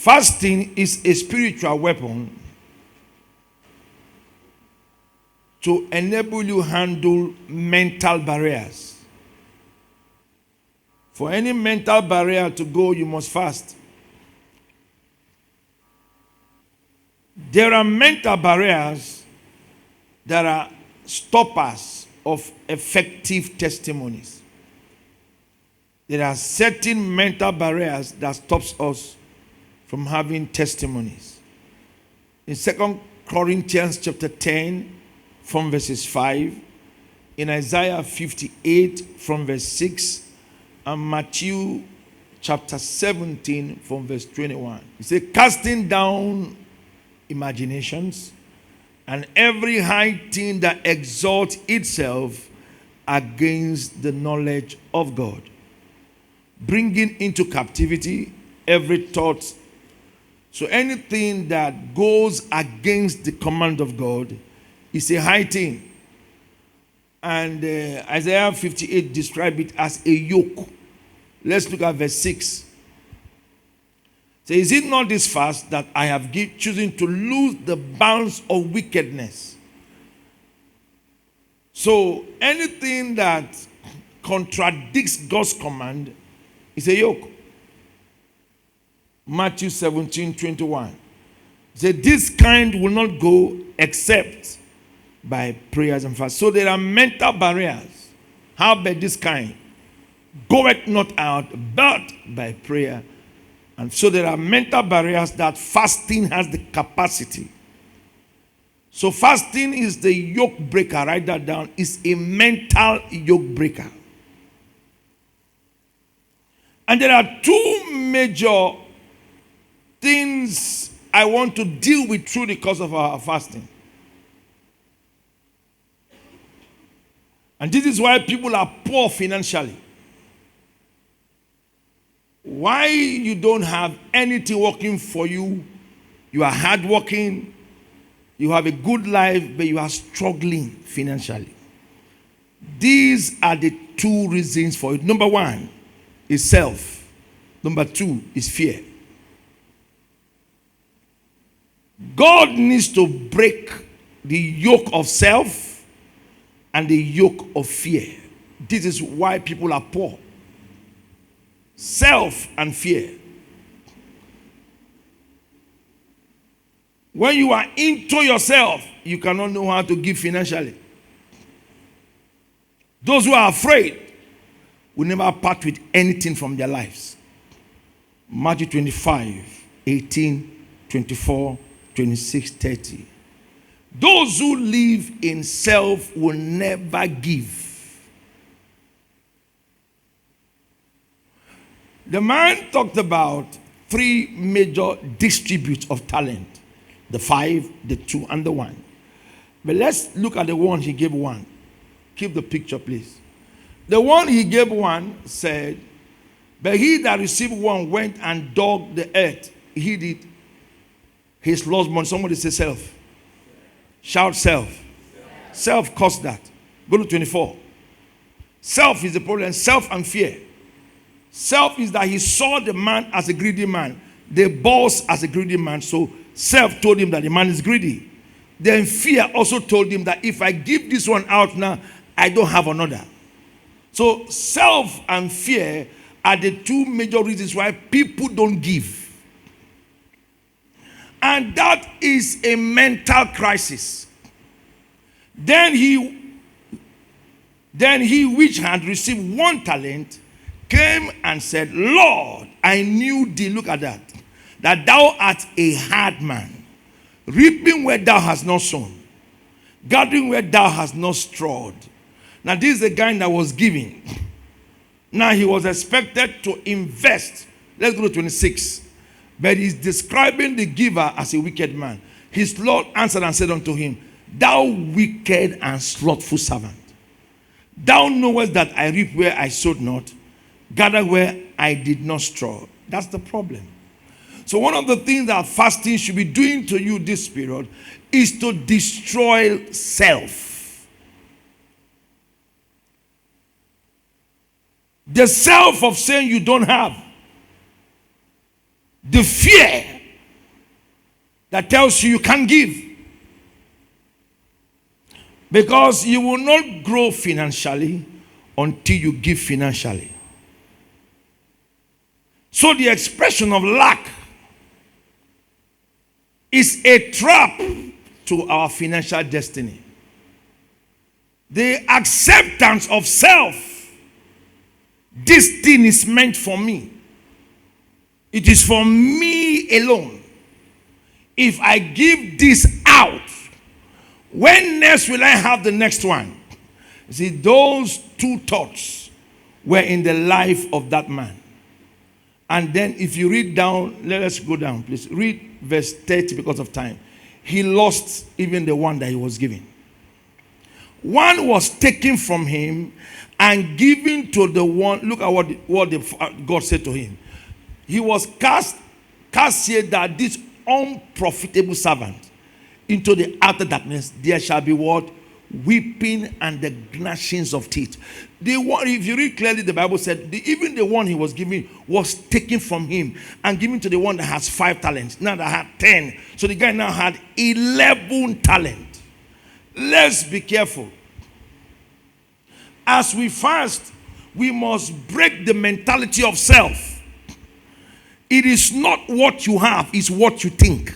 Fasting is a spiritual weapon to enable you handle mental barriers. For any mental barrier to go, you must fast. There are mental barriers that are stoppers of effective testimonies. There are certain mental barriers that stops us from having testimonies. In 2 Corinthians chapter 10, from verses 5, in Isaiah 58 from verse 6, and Matthew chapter 17 from verse 21. He said, casting down imaginations and every high thing that exalts itself against the knowledge of God, bringing into captivity every thought. So anything that goes against the command of God is a high thing. And Isaiah 58 describes it as a yoke. Let's look at verse 6. So is it not this fast that I have chosen to loose the bounds of wickedness? So anything that contradicts God's command is a yoke. Matthew 17:21. Said this kind will not go except by prayers and fasts. So there are mental barriers. How about this kind? Goeth not out but by prayer. And so there are mental barriers that fasting has the capacity. So fasting is the yoke breaker. Write that down. It's a mental yoke breaker. And there are two major things I want to deal with through the course of our fasting. And this is why people are poor financially. Why you don't have anything working for you. You are hardworking. You have a good life, but you are struggling financially. These are the two reasons for it. Number one is self. Number two is fear. God needs to break the yoke of self and the yoke of fear. This is why people are poor. Self and fear. When you are into yourself, you cannot know how to give financially. Those who are afraid will never part with anything from their lives. Matthew 25, 18, 24, 26, 30. Those who live in self will never give. The man talked about three major distributes of talent. The 5, the 2, and the 1. But let's look at the one he gave 1. Keep the picture, please. The one he gave 1 said, but he that received 1 went and dug the earth. He did his lost money. Somebody say self. Shout self. Self caused that. Go to 24. Self is the problem. Self and fear. Self is that he saw the man as a greedy man. The boss as a greedy man. So self told him that the man is greedy. Then fear also told him that if I give this one out now, I don't have another. So self and fear are the two major reasons why people don't give. And that is a mental crisis. Then he which had received 1 talent came and said, Lord, I knew thee. Look at that. That thou art a hard man, reaping where thou hast not sown, gathering where thou hast not strawed. Now this is the guy that was giving. Now he was expected to invest. Let's go to 26. But he's describing the giver as a wicked man. His Lord answered and said unto him, thou wicked and slothful servant, thou knowest that I reap where I sowed not, gather where I did not straw. That's the problem. So one of the things that fasting should be doing to you this period is to destroy self. The self of saying you don't have. The fear that tells you you can't give. Because you will not grow financially until you give financially. So the expression of lack is a trap to our financial destiny. The acceptance of self. This thing is meant for me. It is for me alone. If I give this out, when next will I have the next one? See, those two thoughts were in the life of that man. And then if you read down, let us go down, please. Read verse 30 because of time. He lost even the one that he was given. One was taken from him and given to the one. Look at what God said to him. He was cast here, that this unprofitable servant, into the outer darkness. There shall be what? Weeping and the gnashings of teeth. If you read clearly, the Bible said even the one he was given was taken from him and given to the one that has 5 talents. Now that had 10. So the guy now had 11 talents. Let's be careful. As we fast, we must break the mentality of self. It is not what you have, it's what you think.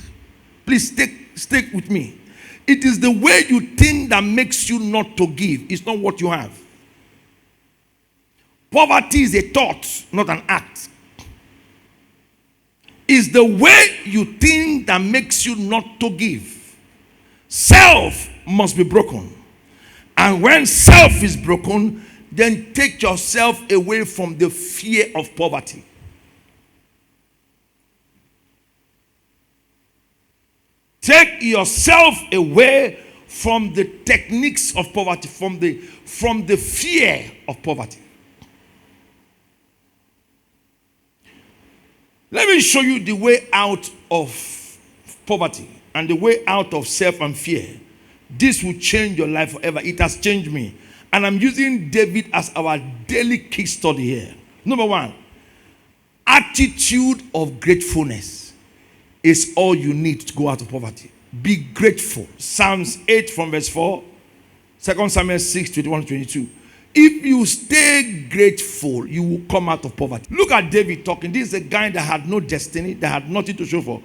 Please stick with me. It is the way you think that makes you not to give. It's not what you have. Poverty is a thought, not an act. It's the way you think that makes you not to give. Self must be broken. And when self is broken, then take yourself away from the fear of poverty. Take yourself away from the techniques of poverty, from the fear of poverty. Let me show you the way out of poverty and the way out of self and fear. This will change your life forever. It has changed me. And I'm using David as our daily case study here. Number 1, attitude of gratefulness is all you need to go out of poverty. Be grateful. Psalms 8 from verse 4. 2 Samuel 6, 21, 22. If you stay grateful, you will come out of poverty. Look at David talking. This is a guy that had no destiny, that had nothing to show for.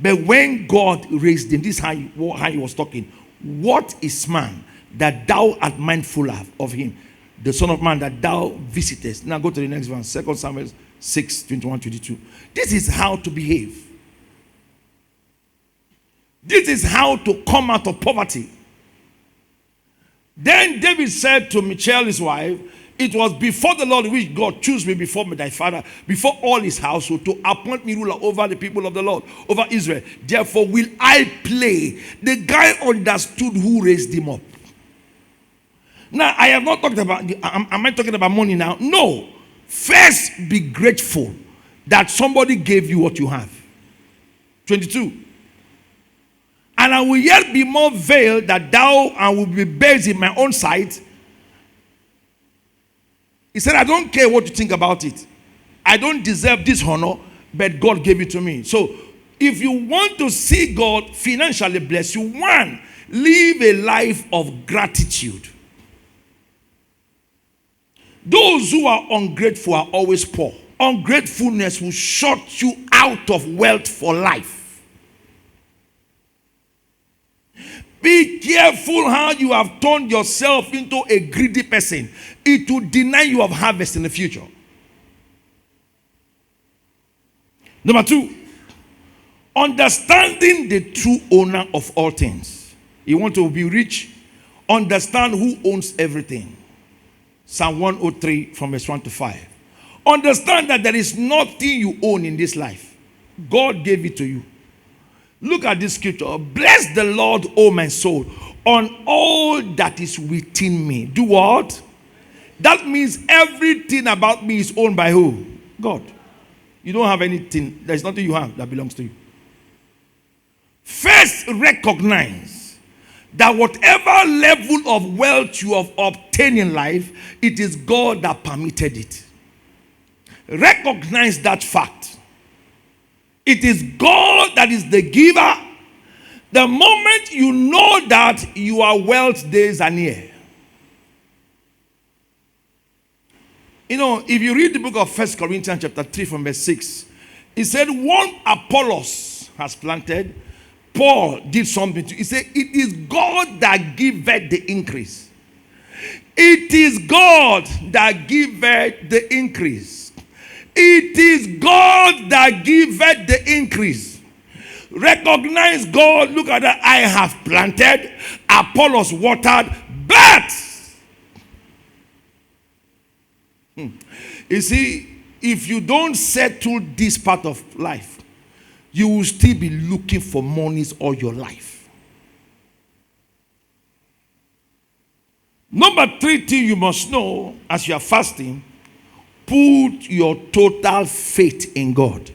But when God raised him, this is how he was talking. What is man that thou art mindful of him? The Son of Man that thou visitest. Now go to the next one. 2 Samuel 6, 21, 22. This is how to behave. This is how to come out of poverty. Then David said to Michal, his wife, it was before the Lord which God chose me before thy father, before all his household, to appoint me ruler over the people of the Lord, over Israel. Therefore will I play. The guy understood who raised him up. Now, I have not talked about, am I talking about money now? No. First, be grateful that somebody gave you what you have. 22. And I will yet be more veiled that thou and will be based in my own sight. He said, I don't care what you think about it. I don't deserve this honor, but God gave it to me. So, if you want to see God financially bless you, 1, live a life of gratitude. Those who are ungrateful are always poor. Ungratefulness will shut you out of wealth for life. Be careful how you have turned yourself into a greedy person. It will deny you of harvest in the future. Number 2, understanding the true owner of all things. You want to be rich? Understand who owns everything. Psalm 103 from verse 1 to 5. Understand that there is nothing you own in this life. God gave it to you. Look at this scripture. Bless the Lord, O my soul, on all that is within me. Do what? That means everything about me is owned by who? God. You don't have anything. There's nothing you have that belongs to you. First, recognize that whatever level of wealth you have obtained in life, it is God that permitted it. Recognize that fact. It is God that is the giver The moment you know that your wealth days are near. If you read the book of 1 Corinthians chapter 3 from verse 6, it said, one Apollos has planted, Paul did something to. He said, it is God that giveth the increase. It is God that giveth the increase. It is God that giveth the increase. Recognize God. Look at that. I have planted, Apollos watered, but you see, if you don't settle this part of life, you will still be looking for monies all your life. Number 3 thing you must know as you are fasting, put your total faith in God.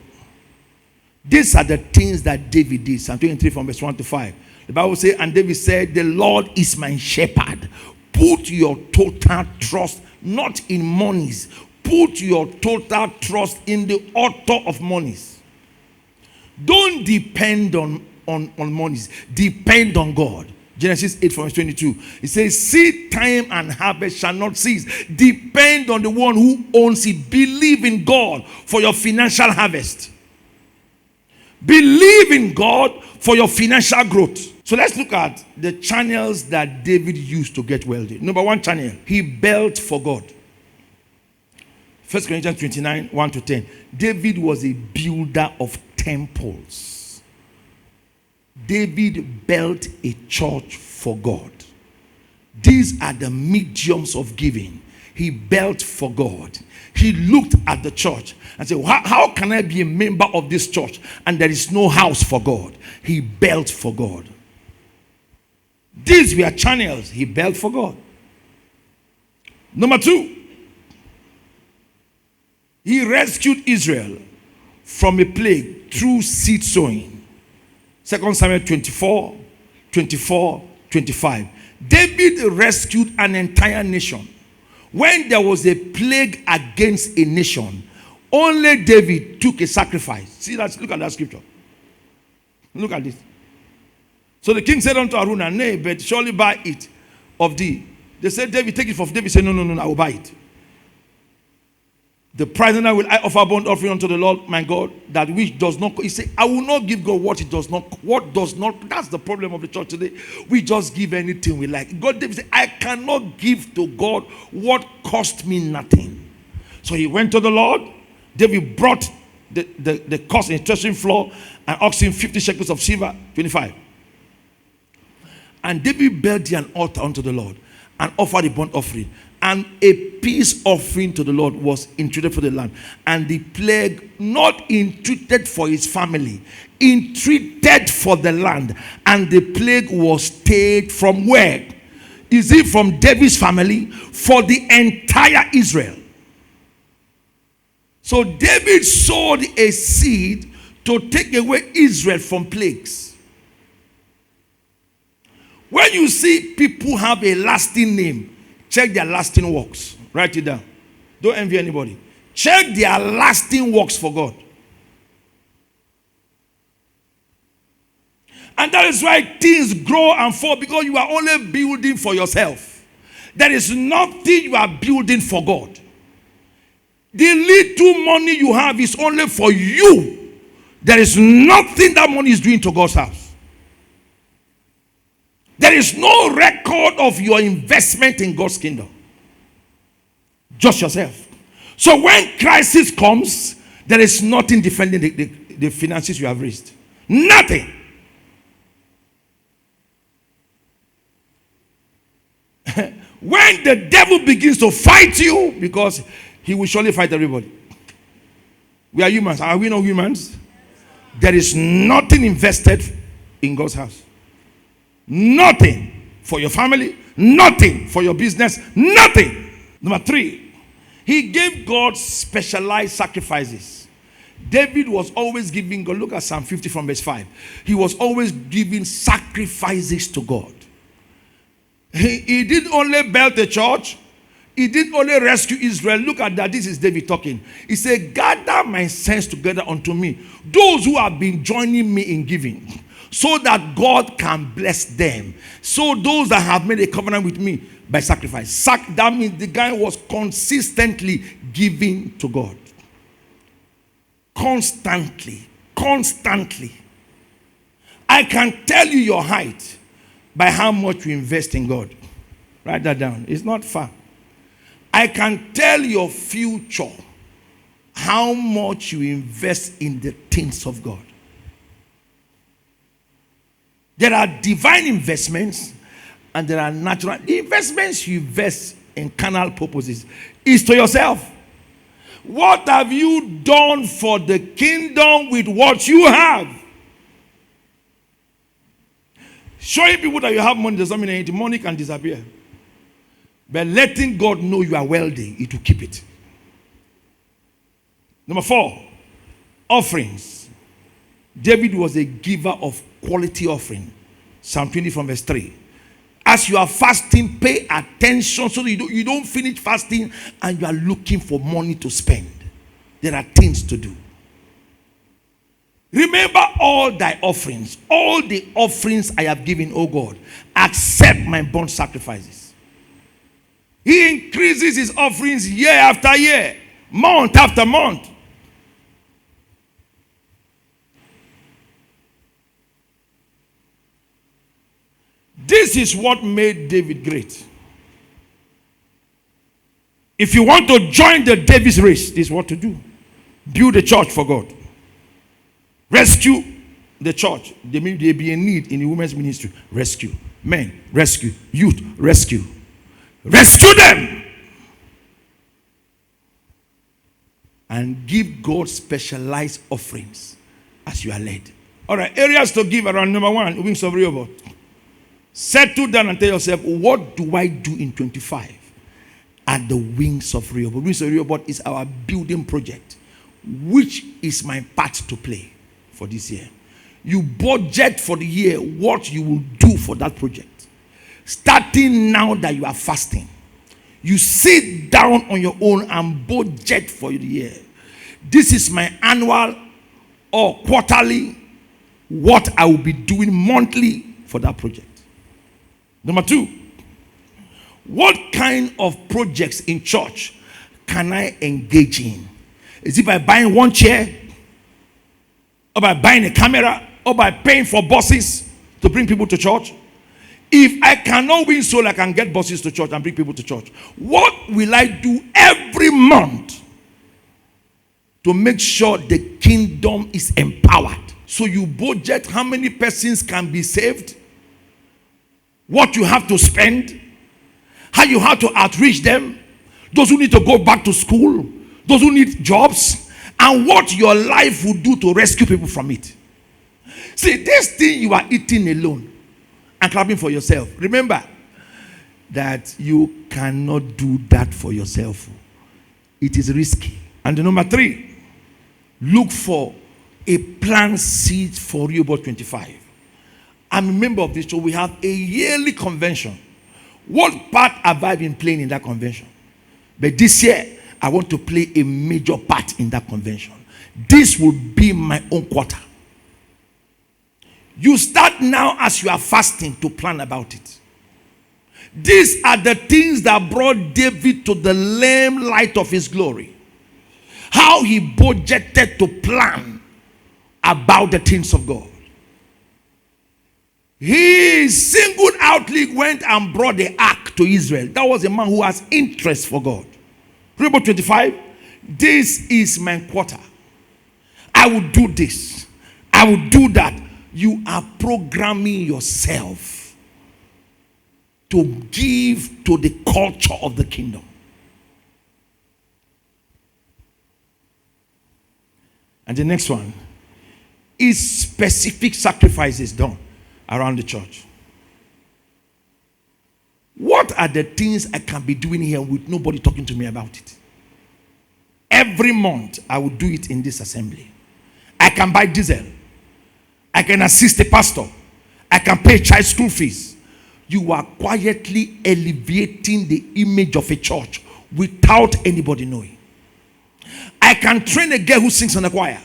These are the things that David did. Psalm 23 from verse 1 to 5. The Bible says, and David said, the Lord is my shepherd. Put your total trust not in monies. Put your total trust in the author of monies. Don't depend on monies. Depend on God. Genesis 8 from verse 22. It says, seed time and harvest shall not cease. Depend on the one who owns it. Believe in God for your financial harvest. Believe in God for your financial growth. So let's look at the channels that David used to get wealthy. Number 1 channel, he built for God. 1 Corinthians 29, 1 to 10. David was a builder of temples. David built a church for God. These are the mediums of giving. He built for God. He looked at the church and said, how can I be a member of this church and there is no house for God? He built for God. These were channels he built for God. Number 2, he rescued Israel from a plague through seed sowing. 2 Samuel 24, 24, 25. David rescued an entire nation. When there was a plague against a nation, only David took a sacrifice. See that? Look at that scripture. Look at this. So the king said unto Aruna, nay, but surely buy it of thee. They said, David, take it for David. Said, no, I will buy it. The price and I will offer burnt offering unto the Lord my God, that which does not. He said, I will not give God what it does not. What does not. That's the problem of the church today. We just give anything we like. God, David said, I cannot give to God what cost me nothing. So he went to the Lord. David brought the cost in threshing floor and oxen, 50 shekels of silver, 25. And David built an altar unto the Lord and offered a burnt offering. And a peace offering to the Lord was entreated for the land. And the plague, not entreated for his family, entreated for the land. And the plague was stayed from where? Is it from David's family? For the entire Israel. So David sowed a seed to take away Israel from plagues. When you see people have a lasting name, check their lasting works. Write it down. Don't envy anybody. Check their lasting works for God. And that is why things grow and fall, because you are only building for yourself. There is nothing you are building for God. The little money you have is only for you. There is nothing that money is doing to God's house. There is no record of your investment in God's kingdom. Just yourself. So when crisis comes, there is nothing defending the finances you have raised. Nothing. When the devil begins to fight you, because he will surely fight everybody. We are humans. Are we not humans? There is nothing invested in God's house. Nothing for your family, nothing for your business, nothing. Number 3, he gave God specialized sacrifices. David was always giving God. Look at Psalm 50 from verse 5. He was always giving sacrifices to God. He didn't only build the church. He didn't only rescue Israel. Look at that. This is David talking. He said, gather my saints together unto me, those who have been joining me in giving. so that God can bless them. So those that have made a covenant with me by sacrifice. That means the guy was consistently giving to God. Constantly. I can tell you your height by how much you invest in God. Write that down. It's not far. I can tell your future how much you invest in the things of God. There are divine investments and there are natural. The investments you invest in carnal purposes is to yourself. What have you done for the kingdom with what you have? Showing people that you have money doesn't mean anything. Money can disappear. But letting God know you are wealthy, it will keep it. Number 4, offerings. David was a giver of quality offering. Psalm 20 from verse 3. As you are fasting, pay attention so that you don't finish fasting and you are looking for money to spend. There are things to do. Remember all thy offerings, all the offerings I have given, O God. Accept my burnt sacrifices. He increases his offerings year after year, month after month. This is what made David great. If you want to join the David's race, this is what to do. Build a church for God. Rescue the church. There may be a need in the women's ministry. Rescue. Men, rescue. Youth, rescue. Rescue them. And give God specialized offerings as you are led. All right, areas to give around. Number 1, Wings of Rehoboth. Settle down and tell yourself, what do I do in 25 at the Wings of Rehoboth? Wings of Rehoboth is our building project, which is my part to play for this year. You budget for the year what you will do for that project. Starting now that you are fasting, you sit down on your own and budget for the year. This is my annual or quarterly, what I will be doing monthly for that project. Number 2, what kind of projects in church can I engage in? Is it by buying one chair? Or by buying a camera? Or by paying for buses to bring people to church? If I cannot win soul, I can get buses to church and bring people to church. What will I do every month to make sure the kingdom is empowered? So you budget how many persons can be saved, what you have to spend, how you have to outreach them, those who need to go back to school, those who need jobs, and what your life will do to rescue people from it. See, this thing you are eating alone and clapping for yourself. Remember that you cannot do that for yourself. It is risky. And number 3, look for a planned seed for Rehoboth 25. I'm a member of this, so we have a yearly convention. What part have I been playing in that convention? But this year, I want to play a major part in that convention. This will be my own quarter. You start now as you are fasting to plan about it. These are the things that brought David to the lame light of his glory. How he budgeted to plan about the things of God. He singled outly went and brought the ark to Israel. That was a man who has interest for God. Rehoboth 25, this is my quarter. I will do this. I will do that. You are programming yourself to give to the culture of the kingdom. And the next one is specific sacrifices done around the church. What are the things I can be doing here with nobody talking to me about it? Every month, I will do it in this assembly. I can buy diesel. I can assist a pastor. I can pay child school fees. You are quietly elevating the image of a church without anybody knowing. I can train a girl who sings in the choir.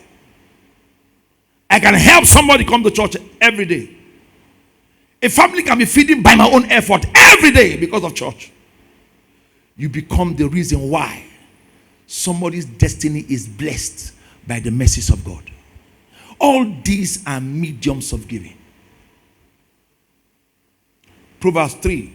I can help somebody come to church every day. A family can be feeding by my own effort every day because of church. You become the reason why somebody's destiny is blessed by the mercies of God. All these are mediums of giving. Proverbs 3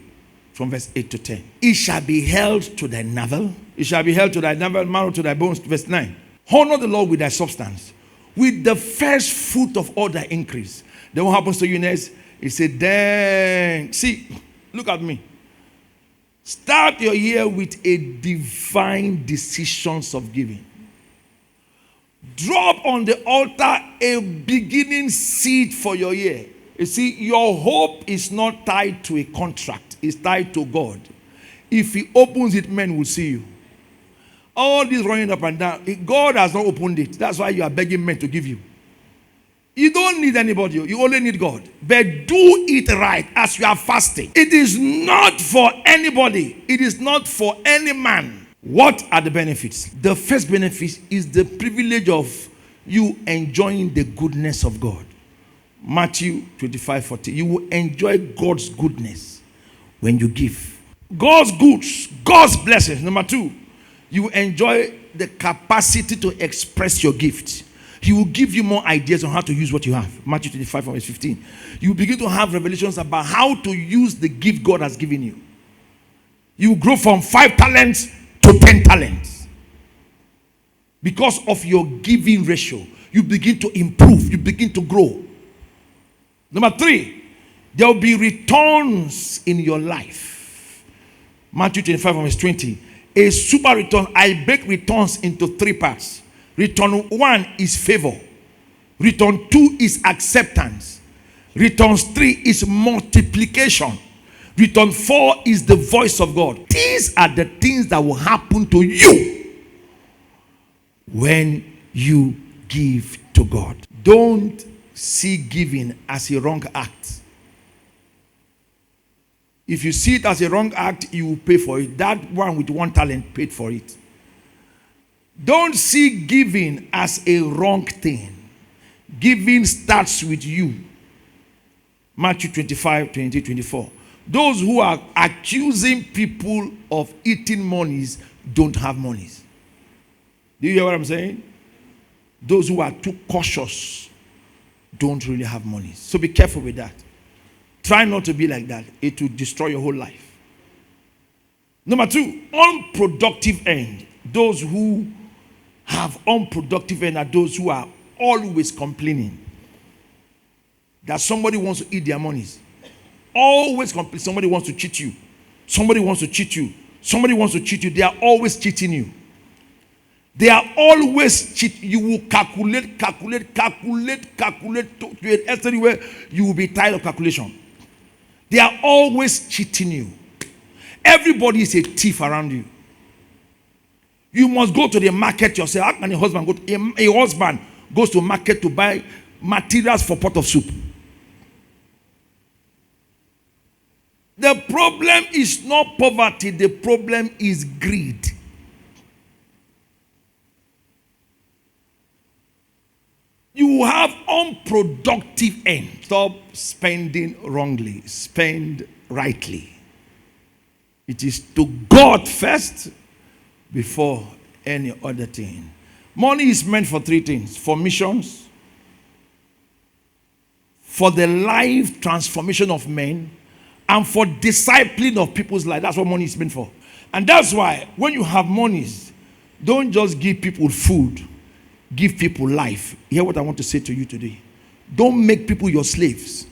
from verse 8 to 10. It shall be held to thy navel. It shall be held to thy navel, marrow to thy bones. Verse 9. Honor the Lord with thy substance, with the first fruit of all thy increase. Then what happens to you next? He said, dang. See, look at me. Start your year with a divine decisions of giving. Drop on the altar a beginning seed for your year. You see, your hope is not tied to a contract. It's tied to God. If he opens it, men will see you. All this running up and down, God has not opened it. That's why you are begging men to give you. You don't need anybody. You only need God. But do it right as you are fasting. It is not for anybody. It is not for any man. What are the benefits? The first benefit is the privilege of you enjoying the goodness of God. Matthew 25:40. You will enjoy God's goodness when you give. God's goods, God's blessings. Number 2, you will enjoy the capacity to express your gift. He will give you more ideas on how to use what you have. Matthew 25 verse 15. You will begin to have revelations about how to use the gift God has given you. You will grow from 5 talents to 10 talents. Because of your giving ratio, you begin to improve. You begin to grow. Number 3, there will be returns in your life. Matthew 25 verse 20. A super return. I break returns into 3 parts. Return 1 is favor. Return 2 is acceptance. Return 3 is multiplication. Return 4 is the voice of God. These are the things that will happen to you when you give to God. Don't see giving as a wrong act. If you see it as a wrong act, you will pay for it. That one with 1 talent paid for it. Don't see giving as a wrong thing. Giving starts with you. Matthew 25, 20, 24. Those who are accusing people of eating monies don't have monies. Do you hear what I'm saying? Those who are too cautious don't really have monies. So be careful with that. Try not to be like that. It will destroy your whole life. Number 2, unproductive end. Those who have unproductive end are those who are always complaining that somebody wants to eat their monies. Always complain. Somebody wants to cheat you. Somebody wants to cheat you. Somebody wants to cheat you. They are always cheating you. They are always cheating. You will calculate to an extent where you will be tired of calculation. They are always cheating you. Everybody is a thief around you. You must go to the market yourself. How can a husband go to a husband goes to market to buy materials for pot of soup? The problem is not poverty. The problem is greed. You have unproductive end. Stop spending wrongly. Spend rightly. It is to God first before any other thing. Money is meant for 3 things. For missions, for the life transformation of men, and for discipling of people's life. That's what money is meant for. And that's why when you have monies, don't just give people food. Give people life. Hear what I want to say to you today. Don't make people your slaves.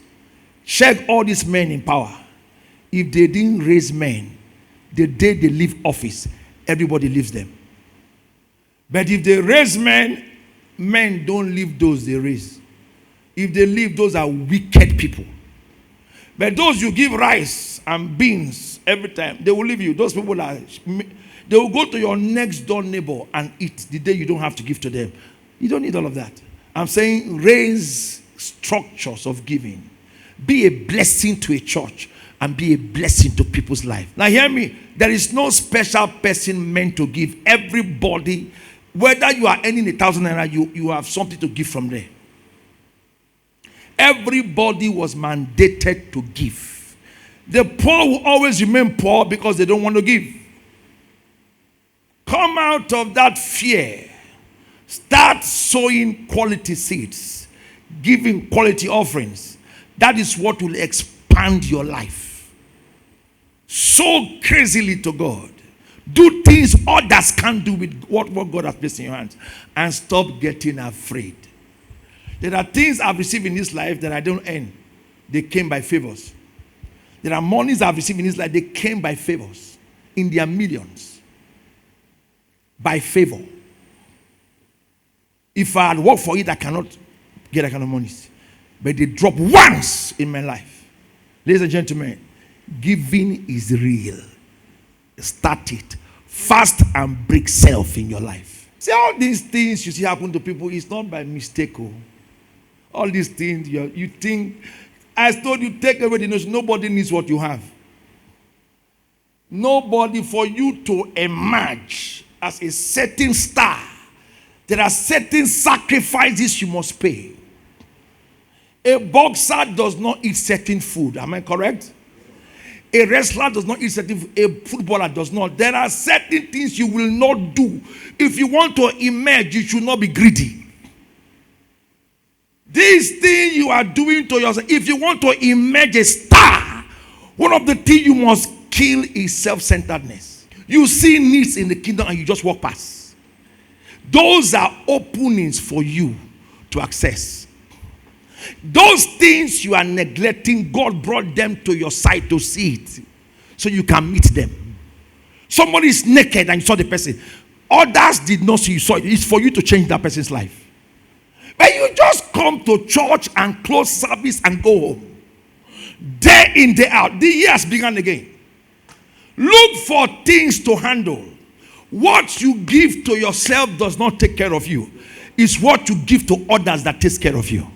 Check all these men in power. If they didn't raise men, the day they leave office, everybody leaves them. But if they raise men, men don't leave those they raise. If they leave, those are wicked people. But those you give rice and beans every time, they will leave you. Those people they will go to your next door neighbor and eat the day you don't have to give to them. You don't need all of that. I'm saying raise structures of giving. Be a blessing to a church and be a blessing to people's life. Now hear me. There is no special person meant to give. Everybody, whether you are earning 1,000 naira, you have something to give from there. everybody was mandated to give. The poor will always remain poor because they don't want to give. Come out of that fear. Start sowing quality seeds, giving quality offerings. That is what will expand your life. Sow crazily to God. Do things others can't do with what God has placed in your hands. And stop getting afraid. There are things I've received in this life that I don't earn. They came by favors. There are monies I've received in this life. They came by favors. In their millions. By favor. If I had worked for it, I cannot get that kind of monies. But they drop once in my life. Ladies and gentlemen, giving is real. Start it. Fast and break self in your life. See, all these things you see happen to people, it's not by mistake. All these things you think, I told you, take away the notion, nobody needs what you have. Nobody. For you to emerge as a certain star, there are certain sacrifices you must pay. A boxer does not eat certain food. Am I correct? A wrestler does not eat certain food. A footballer does not. There are certain things you will not do. If you want to emerge, you should not be greedy. This thing you are doing to yourself, if you want to emerge a star, one of the things you must kill is self-centeredness. You see needs in the kingdom and you just walk past. Those are openings for you to access. Those things you are neglecting, God brought them to your side to see it. So you can meet them. Somebody is naked and you saw the person. Others did not see you saw it. It's for you to change that person's life. But you just come to church and close service and go home. Day in, day out. The year has begun again. Look for things to handle. What you give to yourself does not take care of you. It's what you give to others that takes care of you.